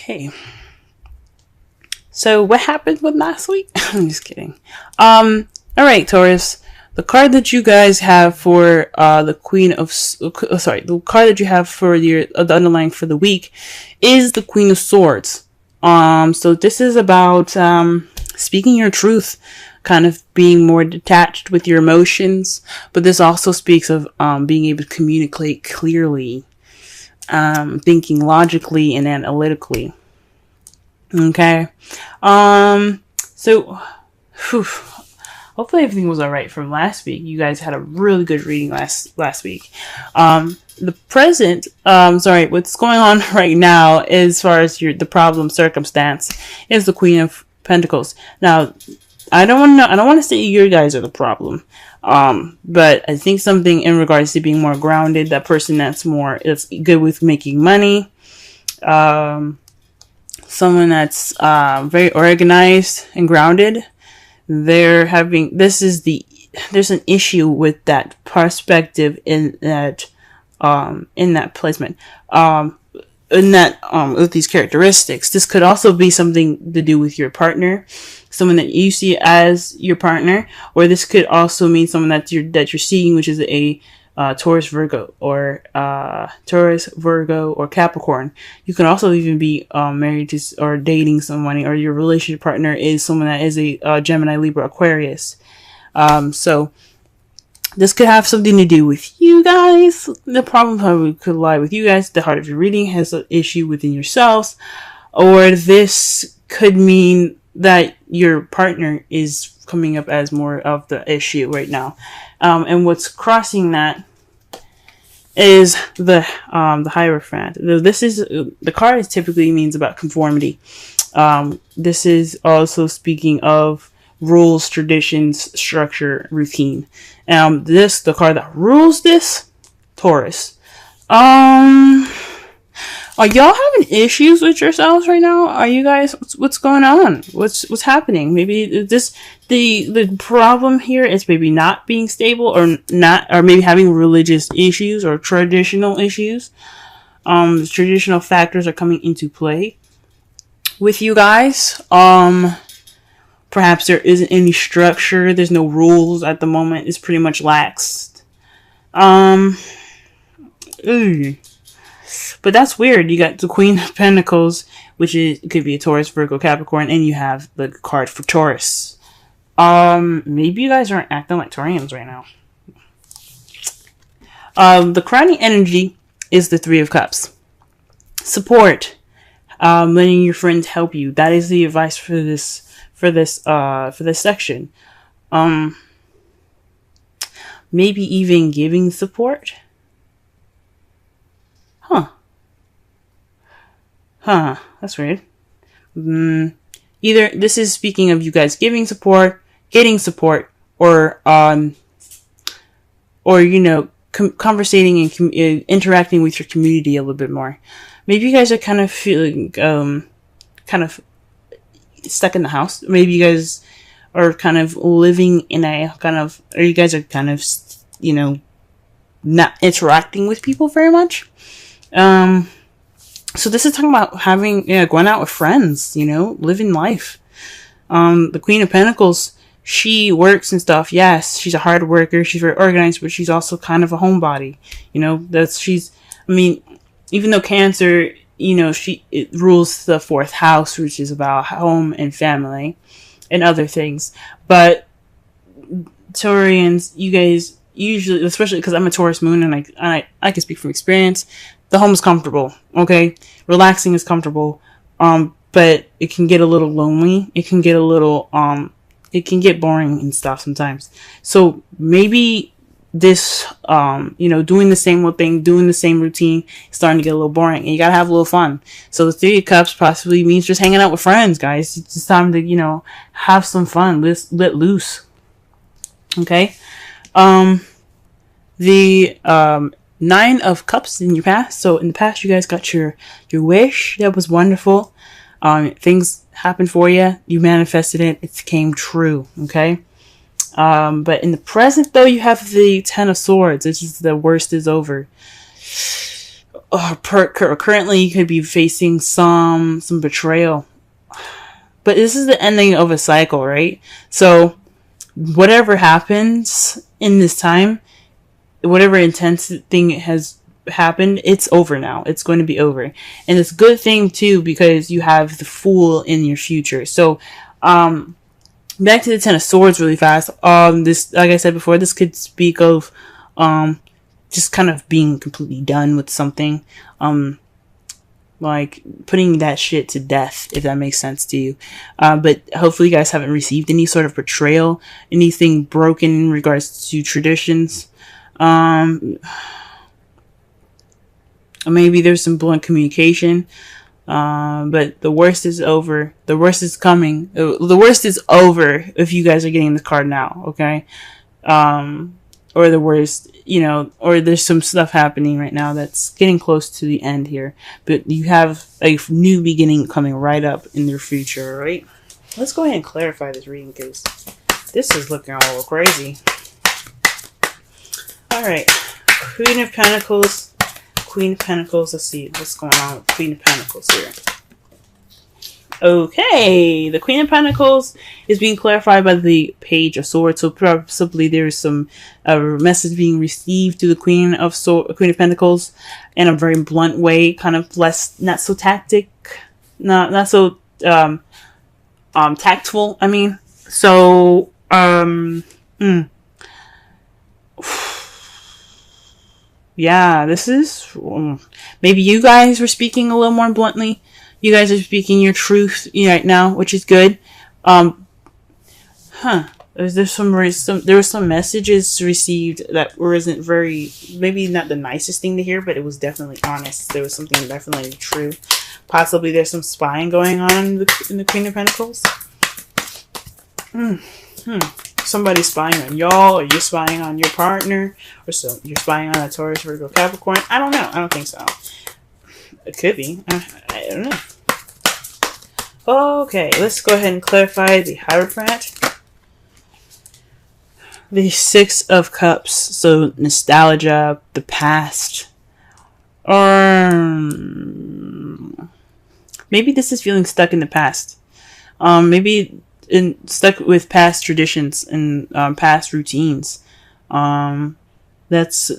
Okay. So what happened with last week? I'm just kidding. All right, Taurus. The card that you guys have for the the card that you have for the underlying for the week is the Queen of Swords. So this is about speaking your truth, kind of being more detached with your emotions, but this also speaks of being able to communicate clearly, thinking logically and analytically. Okay. So whew, hopefully everything was alright from last week. You guys had a really good reading last week. The present, what's going on right now as far as the problem circumstance is the Queen of Pentacles. Now, I don't want to say you guys are the problem. But I think something in regards to being more grounded, that person that's good with making money, someone that's very organized and grounded. There's an issue with that perspective in that placement. With these characteristics. This could also be something to do with your partner, someone that you see as your partner, or this could also mean someone that you're seeing, which is a Taurus, Virgo, or Capricorn. You can also even be married to or dating someone, or your relationship partner is someone that is a Gemini, Libra, Aquarius. So this could have something to do with you guys. The problem probably could lie with you guys. The heart of your reading has an issue within yourselves, or this could mean that your partner is coming up as more of the issue right now. And what's crossing that is the Hierophant. This is the card typically means about conformity. This is also speaking of rules, traditions, structure, routine. The card that rules this, Taurus. Are y'all having issues with yourselves right now? Are you guys, what's going on? What's happening? Maybe the problem here is maybe not being stable, or maybe having religious issues or traditional issues. Traditional factors are coming into play with you guys. Perhaps there isn't any structure. There's no rules at the moment. It's pretty much laxed. But that's weird. You got the Queen of Pentacles, which could be a Taurus, Virgo, Capricorn, and you have the card for Taurus. Maybe you guys aren't acting like Taurians right now. The crowning energy is the Three of Cups. Support. Letting your friends help you. That is the advice for this section. Maybe even giving support. That's weird. Either this is speaking of you guys giving support, getting support, or conversating and interacting with your community a little bit more. Maybe you guys are kind of feeling kind of stuck in the house. Maybe you guys are kind of living in a or you guys are kind of not interacting with people very much. So this is talking about going out with friends, living life. The Queen of Pentacles, she works and stuff. Yes, she's a hard worker. She's very organized, but she's also kind of a homebody. Even though Cancer, it rules the fourth house, which is about home and family and other things. But Taurians, you guys usually, especially because I'm a Taurus moon and I can speak from experience, the home is comfortable, okay? Relaxing is comfortable, but it can get a little lonely. It can get it can get boring and stuff sometimes. So maybe this, doing the same old thing, doing the same routine, is starting to get a little boring, and you gotta have a little fun. So the Three of Cups possibly means just hanging out with friends, guys. It's just time to, have some fun, let loose. Okay? The Nine of Cups in your past. So in the past, you guys got your wish. That was wonderful. Things happened for you. You manifested it. It came true. Okay. But in the present, though, you have the Ten of Swords. It's just the worst is over. currently you could be facing some betrayal. But this is the ending of a cycle, right? So whatever happens in this time, whatever intense thing has happened, it's over now. It's going to be over. And it's a good thing too, because you have the Fool in your future. So back to the Ten of Swords really fast. This, like I said before, this could speak of just kind of being completely done with something. Like putting that shit to death, if that makes sense to you. But hopefully you guys haven't received any sort of betrayal, anything broken in regards to traditions. Maybe there's some blunt communication. But the worst is over. The worst is coming. The worst is over if you guys are getting the card now, okay? Or the worst, or there's some stuff happening right now that's getting close to the end here. But you have a new beginning coming right up in your future, right? Let's go ahead and clarify this reading because this is looking a little crazy. Alright, Queen of Pentacles. Queen of Pentacles. Let's see what's going on with Queen of Pentacles here. Okay, the Queen of Pentacles is being clarified by the Page of Swords. So possibly there is some message being received to the Queen of Pentacles in a very blunt way, kind of not so not so tactful. I mean, so yeah, this is maybe you guys were speaking a little more bluntly. You guys are speaking your truth right now, which is good. There were some messages received that wasn't very, maybe not the nicest thing to hear, but it was definitely honest. There was something definitely true. Possibly there's some spying going on in the Queen of Pentacles. Somebody's spying on y'all, or you're spying on your partner, or so you're spying on a Taurus, Virgo, Capricorn. I don't know. I don't think so. It could be. I don't know. Okay, let's go ahead and clarify the Hierophant. The Six of Cups. So nostalgia, the past. Or maybe this is feeling stuck in the past. Maybe stuck with past traditions and past routines. That's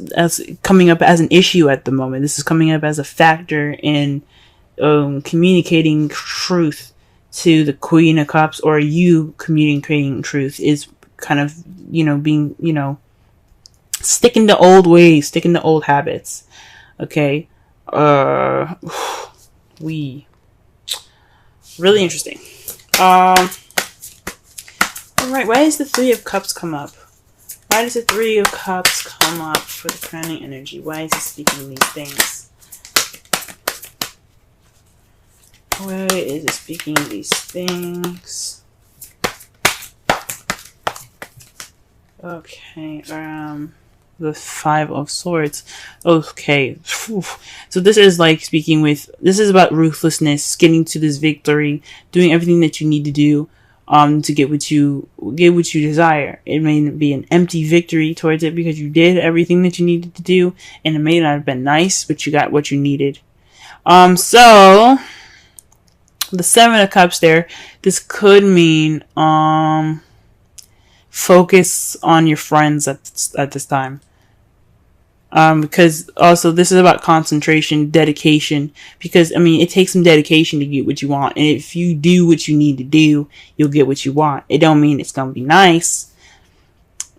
coming up as an issue at the moment. This is coming up as a factor in communicating truth to the Queen of Cups, or you communicating truth is kind of, being, sticking to old ways, sticking to old habits. Okay. Really interesting. Alright, why does the Three of Cups come up? Why does the Three of Cups come up for the crowning energy? Why is it speaking these things? Why is it speaking these things? Okay, the Five of Swords. Okay, so this is like this is about ruthlessness, getting to this victory, doing everything that you need to do to get what you desire. It may be an empty victory towards it because you did everything that you needed to do, and it may not have been nice, but you got what you needed. So the Seven of Cups there, this could mean focus on your friends at this time. Because also this is about concentration, dedication, because it takes some dedication to get what you want, and if you do what you need to do, you'll get what you want. It don't mean it's gonna be nice,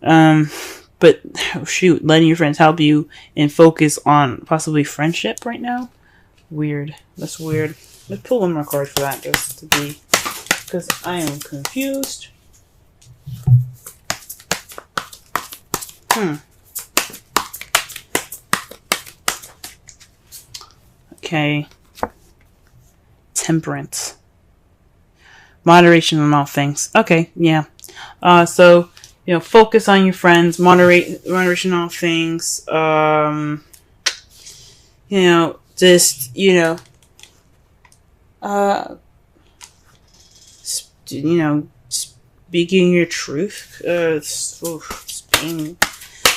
but shoot, letting your friends help you and focus on possibly friendship right now. Weird. That's weird. Let's pull one more card for that, just to be, because I am confused. Okay. Temperance. Moderation on all things. Okay, yeah. So, focus on your friends, moderation on all things. Speaking your truth.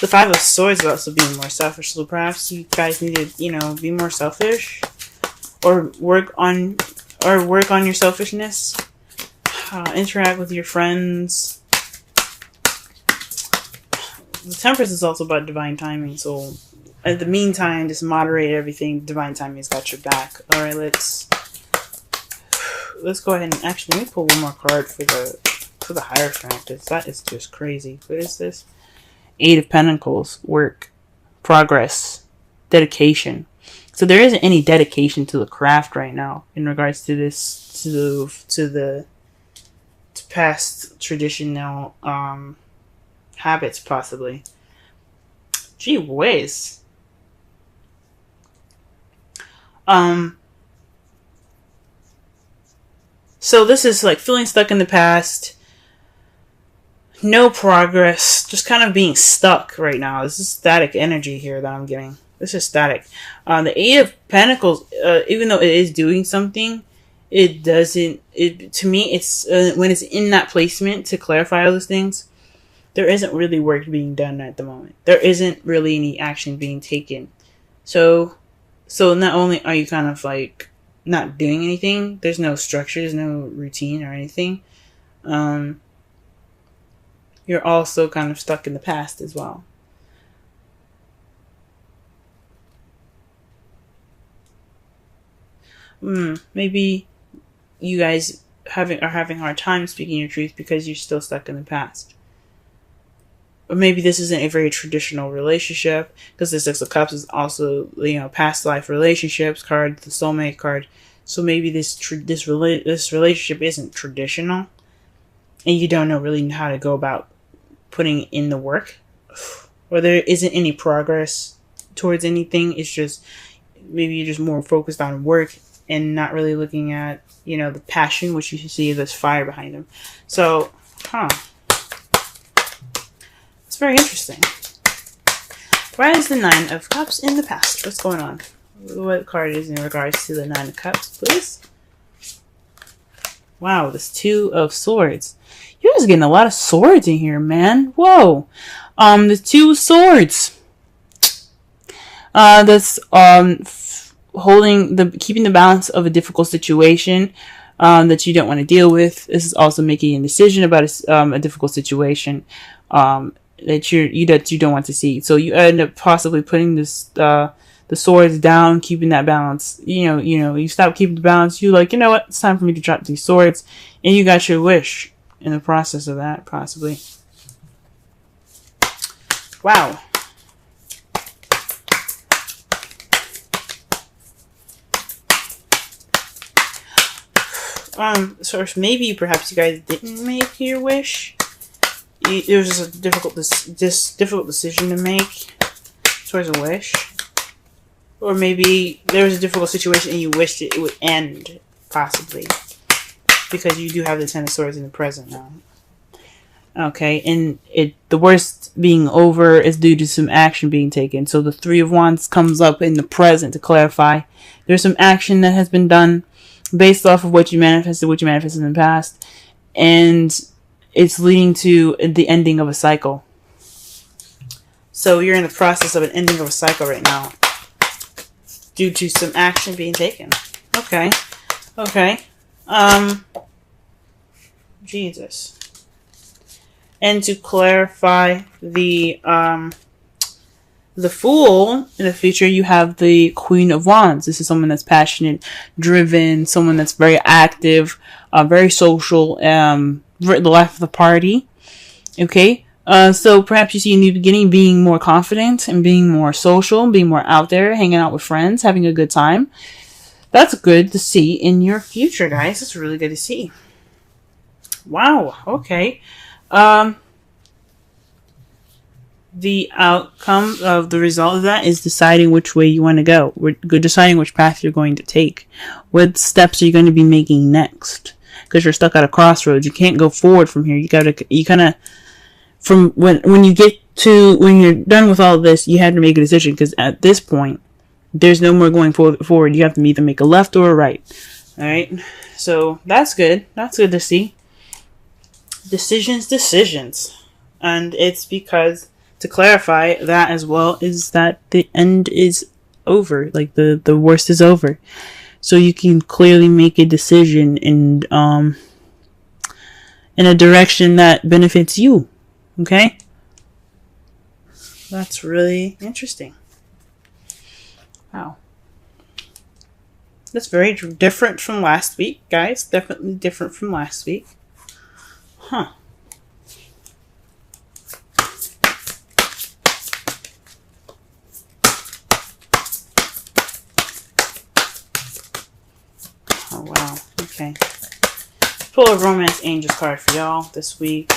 The Five of Swords is also being more selfish. So perhaps you guys need to, you know, be more selfish, or work on your selfishness. Interact with your friends. The Temperance is also about divine timing. So, in the meantime, just moderate everything. Divine timing has got your back. All right, let's go ahead and actually let me pull one more card for the Hierophant. That is just crazy. What is this? Eight of Pentacles. Work, progress, dedication. So there isn't any dedication to the craft right now in regards to this, to past traditional habits, possibly. Gee whiz. So this is like feeling stuck in the past. No progress. Just kind of being stuck right now. This is static energy here that I'm getting. This is static. The Eight of Pentacles, even though it is doing something, it doesn't, to me, it's, when it's in that placement to clarify all those things, there isn't really work being done at the moment. There isn't really any action being taken. So not only are you kind of like not doing anything, there's no structure, there's no routine or anything. You're also kind of stuck in the past as well. Maybe you guys are having a hard time speaking your truth because you're still stuck in the past. Or maybe this isn't a very traditional relationship, because the Six of Cups is also, you know, past life relationships card, the soulmate card. So maybe this relationship isn't traditional, and you don't know really how to go about putting in the work, or there isn't any progress towards anything. It's just maybe you're just more focused on work and not really looking at, you know, the passion, which you see there's fire behind them. So, it's very interesting. Why is the Nine of Cups in the past? What's going on? What card is in regards to the Nine of Cups, please? Wow, this Two of Swords. You're just getting a lot of swords in here, man. Whoa. The Two of Swords. That's keeping the balance of a difficult situation that you don't want to deal with. This is also making a decision about a difficult situation that you don't want to see. So you end up possibly putting this the swords down, keeping that balance. You stop keeping the balance. You like, you know what? It's time for me to drop these swords, and you got your wish in the process of that, possibly. Wow. So maybe perhaps you guys didn't make your wish. It was just a difficult decision to make towards a wish, or maybe there was a difficult situation and you wished it would end, possibly, because you do have the Ten of Swords in the present now. Okay, and the worst being over is due to some action being taken. So the Three of Wands comes up in the present to clarify there's some action that has been done based off of what you manifested in the past, and it's leading to the ending of a cycle. So you're in the process of an ending of a cycle right now due to some action being taken. Okay. Jesus. And to clarify the Fool, in the future, you have the Queen of Wands. This is someone that's passionate, driven, someone that's very active, very social, the life of the party. Okay? So perhaps you see a new beginning, being more confident and being more social, being more out there, hanging out with friends, having a good time. That's good to see in your future, guys. It's really good to see. Wow. Okay. The outcome of the result of that is deciding which way you want to go. We're deciding which path you're going to take. What steps are you going to be making next? Because you're stuck at a crossroads. You can't go forward from here. You kind of, from when you're done with all of this, you have to make a decision, because at this point, there's no more going forward. You have to either make a left or a right. All right. So that's good. That's good to see. Decisions. And it's because to clarify that as well is that the end is over. Like the worst is over. So you can clearly make a decision in a direction that benefits you. Okay? That's really interesting. Wow. That's very different from last week, guys. Definitely different from last week. Huh. Oh, wow. Okay. Pull a Romance Angels card for y'all this week.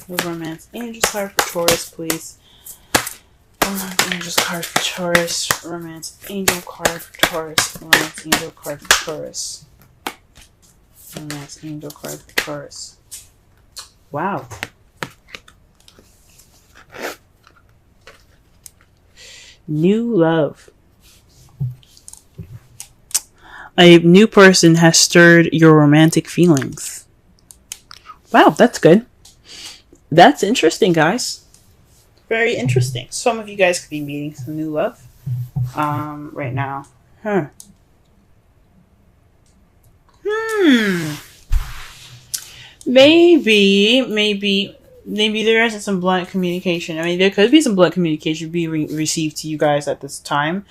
The Romance Angels card for Taurus, please. Romance Angels card for Taurus. Romance Angel card for Taurus. Romance Angel card for Taurus. Romance Angel card for Taurus. Wow. New love. A new person has stirred your romantic feelings. Wow, that's good. That's interesting, guys. Very interesting. Some of you guys could be meeting some new love right now. Maybe there isn't some blunt communication. I mean, there could be some blunt communication being received to you guys at this time.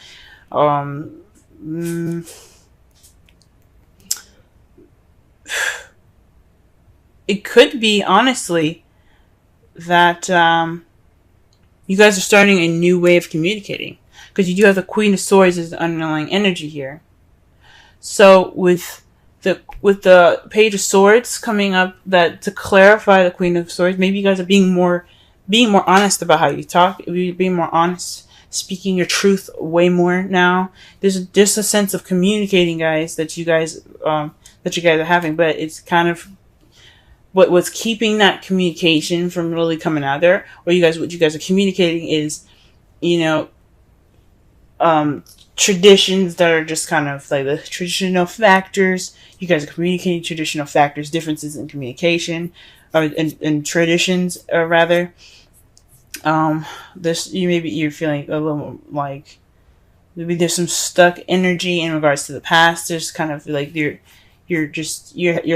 It could be, honestly, that you guys are starting a new way of communicating. Because you do have the Queen of Swords as the underlying energy here. So with the Page of Swords coming up, that to clarify the Queen of Swords, maybe you guys are being more honest about how you talk, being more honest, speaking your truth way more now. There's just a sense of communicating, guys, that you guys are having, but it's kind of what's keeping that communication from really coming out there, or what you guys are communicating is, traditions that are just kind of like the traditional factors. You guys are communicating traditional factors, differences in communication, or in traditions, or rather. You're feeling a little like maybe there's some stuck energy in regards to the past. There's kind of like your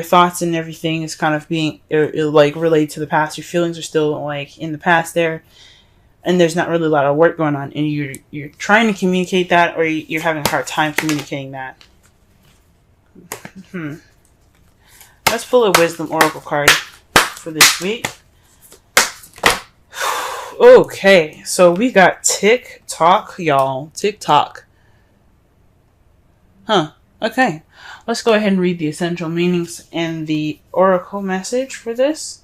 thoughts and everything is kind of being like related to the past. Your feelings are still like in the past there. And there's not really a lot of work going on, and you're trying to communicate that, or you're having a hard time communicating that. Let's pull a Wisdom Oracle card for this week. Okay, so we got TikTok, y'all. TikTok. Okay. Let's go ahead and read the essential meanings and the Oracle message for this.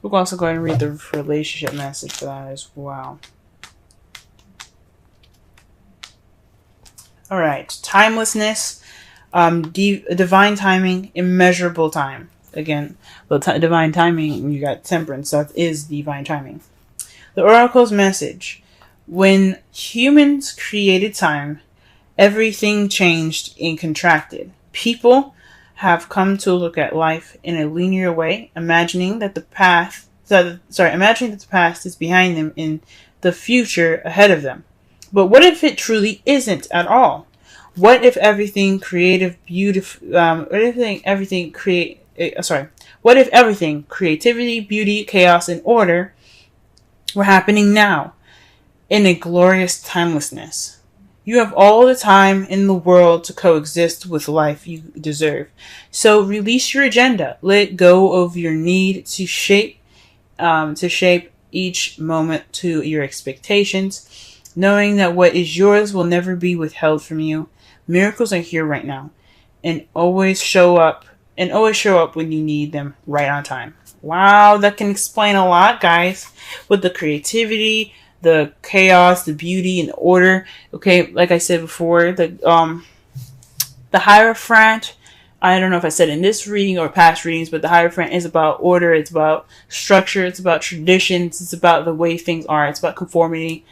We'll also go ahead and read the relationship message for that as well. All right. Timelessness, divine timing, immeasurable time. Again, divine timing, you got temperance. That is divine timing. The Oracle's message. When humans created time, everything changed and contracted. People have come to look at life in a linear way, imagining that the past is behind them and the future ahead of them. But what if it truly isn't at all? What if everything creativity, beauty, chaos, and order were happening now in a glorious timelessness? You have all the time in the world to coexist with life you deserve. So release your agenda. Let go of your need to shape each moment to your expectations, knowing that what is yours will never be withheld from you. Miracles are here right now, and always show up when you need them right on time. Wow, that can explain a lot, guys, with the creativity, the chaos, the beauty, and the order. Okay, like I said before, the Hierophant, I don't know if I said in this reading or past readings, but the Hierophant is about order, it's about structure, it's about traditions, it's about the way things are, it's about conformity,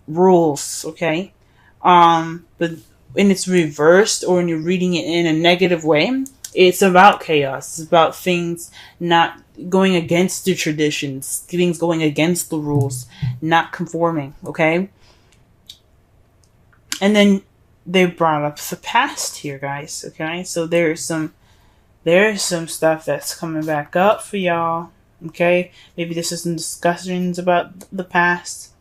rules, okay? But when it's reversed or when you're reading it in a negative way, it's about chaos. It's about things not going against the traditions, things going against the rules, not conforming, okay? And then they brought up the past here, guys, okay? So there's some stuff that's coming back up for y'all, okay? Maybe this is some discussions about the past,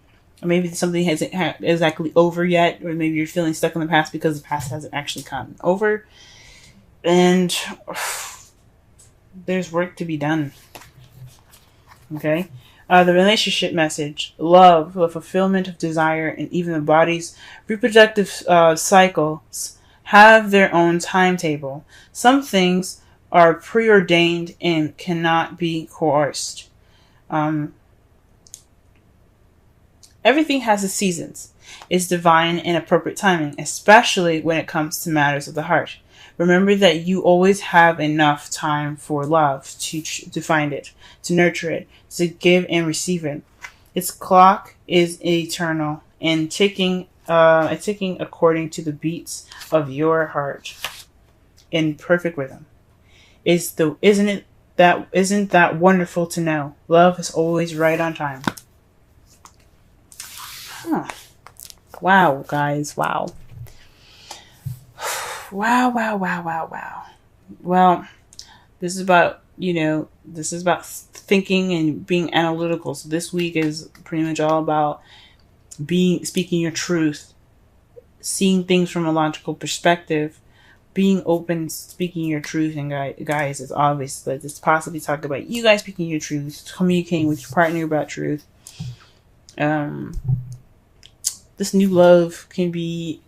or maybe something hasn't exactly over yet, or maybe you're feeling stuck in the past because the past hasn't actually gotten over. And there's work to be done. Okay? The relationship message. Love, the fulfillment of desire, and even the body's reproductive cycles have their own timetable. Some things are preordained and cannot be coerced. Everything has its seasons. It's divine and appropriate timing, especially when it comes to matters of the heart. Remember that you always have enough time for love to find it, to nurture it, to give and receive it. Its clock is eternal and ticking according to the beats of your heart in perfect rhythm. Isn't that wonderful to know? Love is always right on time. Huh. Wow, guys, wow. Wow. Well, this is about thinking and being analytical. So this week is pretty much all about speaking your truth, seeing things from a logical perspective, being open, speaking your truth. And guys, it's obvious that this possibly talk about you guys speaking your truth, communicating with your partner about truth. This new love can be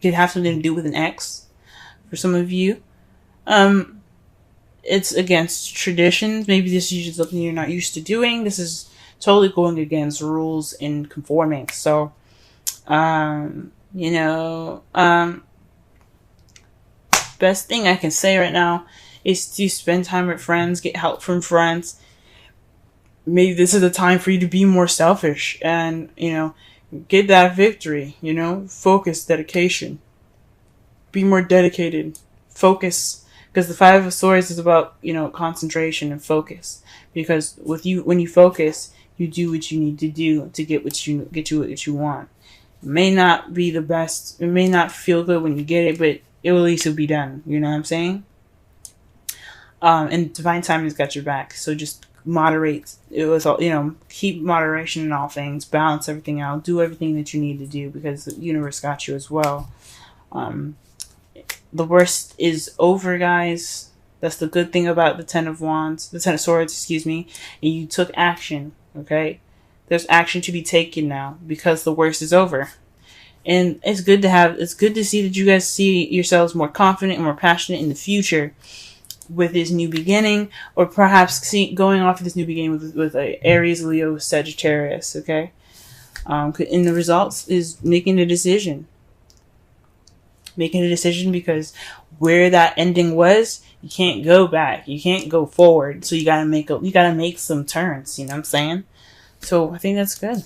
could have something to do with an ex for some of you. It's against traditions. Maybe this is something you're not used to doing. This is totally going against rules and conforming. So, best thing I can say right now is to spend time with friends, get help from friends. Maybe this is the time for you to be more selfish and, get that victory, focus, dedication. Be more dedicated. Focus. Because the Five of Swords is about, concentration and focus. Because when you focus, you do what you need to do to get what you want. It may not be the best. It may not feel good when you get it, but it will at least be done. You know what I'm saying? And divine timing's got your back. So just moderate. It was all, keep moderation in all things. Balance everything out. Do everything that you need to do because the universe got you as well. The worst is over, guys. That's the good thing about the Ten of Swords, excuse me. And you took action, okay? There's action to be taken now because the worst is over. And it's good to see that you guys see yourselves more confident and more passionate in the future with this new beginning, or perhaps going off of this new beginning with a Aries, Leo, Sagittarius, okay? And the results is making a decision. Making a decision because where that ending was, you can't go back. You can't go forward. So you gotta make some turns. You know what I'm saying? So I think that's good.